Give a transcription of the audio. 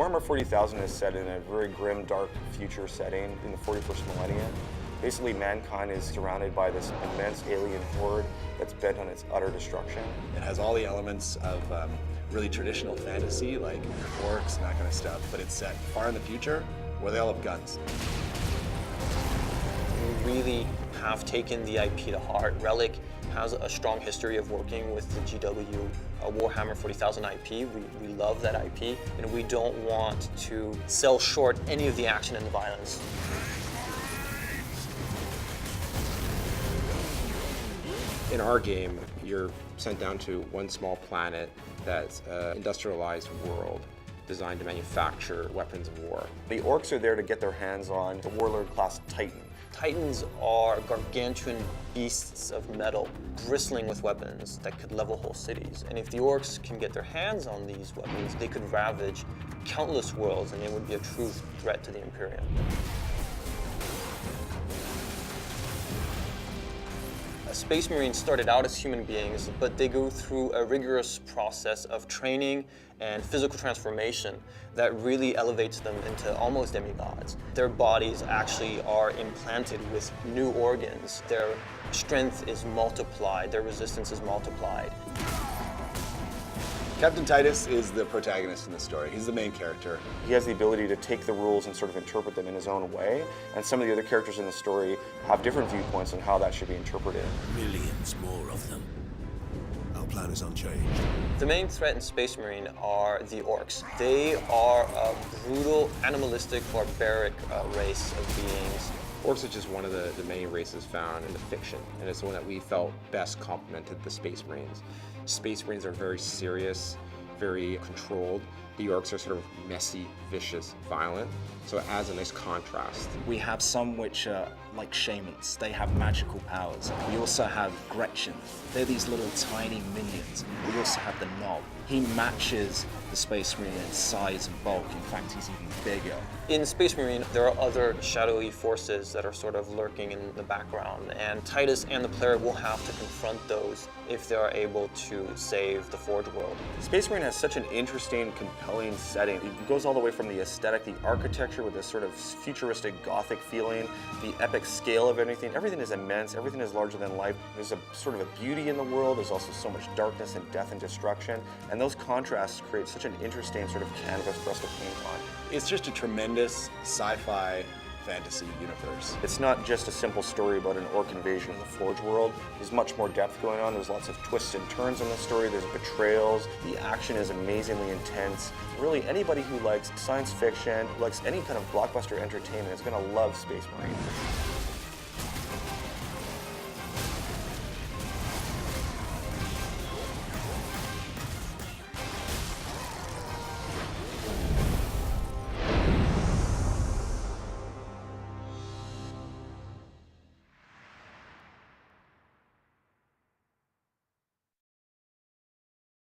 Warhammer 40,000 is set in a very grim, dark future setting in the 41st millennium. Basically, mankind is surrounded by this immense alien horde that's bent on its utter destruction. It has all the elements of really traditional fantasy, like orcs and that kind of stuff, but it's set far in the future where they all have guns. We really have taken the IP to heart. Relic has a strong history of working with the GW Warhammer 40,000 IP. We love that IP, and we don't want to sell short any of the action and the violence. In our game, you're sent down to one small planet that's an industrialized world designed to manufacture weapons of war. The orcs are there to get their hands on the warlord-class Titan. Titans are gargantuan beasts of metal, bristling with weapons that could level whole cities. And if the orcs can get their hands on these weapons, they could ravage countless worlds, and they would be a true threat to the Imperium. Space Marines started out as human beings, but they go through a rigorous process of training and physical transformation that really elevates them into almost demigods. Their bodies actually are implanted with new organs. Their strength is multiplied, their resistance is multiplied. Captain Titus is the protagonist in the story. He's the main character. He has the ability to take the rules and sort of interpret them in his own way, and some of the other characters in the story have different viewpoints on how that should be interpreted. Millions more of them. Our plan is unchanged. The main threat in Space Marine are the orcs. They are a brutal, animalistic, barbaric race of beings. Orcs is just one of the many races found in the fiction, and it's the one that we felt best complemented the Space Marines. Space Marines are very serious, very controlled. The orcs are sort of messy, vicious, violent, so it adds a nice contrast. We have some which are like shamans. They have magical powers. We also have Gretchen. They're these little tiny minions. We also have the Knob. He matches the Space Marine in size and bulk. In fact, he's even bigger. In Space Marine, there are other shadowy forces that are sort of lurking in the background, and Titus and the player will have to confront those if they are able to save the Forge world. Space Marine has such an interesting, compelling setting. It goes all the way from the aesthetic, the architecture with this sort of futuristic Gothic feeling, the epic scale of everything. Everything is immense, everything is larger than life. There's a sort of a beauty in the world, there's also so much darkness and death and destruction, and those contrasts create such an interesting sort of canvas for us to paint on. It's just a tremendous sci-fi fantasy universe. It's not just a simple story about an orc invasion in the Forge world. There's much more depth going on. There's lots of twists and turns in the story. There's betrayals. The action is amazingly intense. Really, anybody who likes science fiction, who likes any kind of blockbuster entertainment is going to love Space Marine.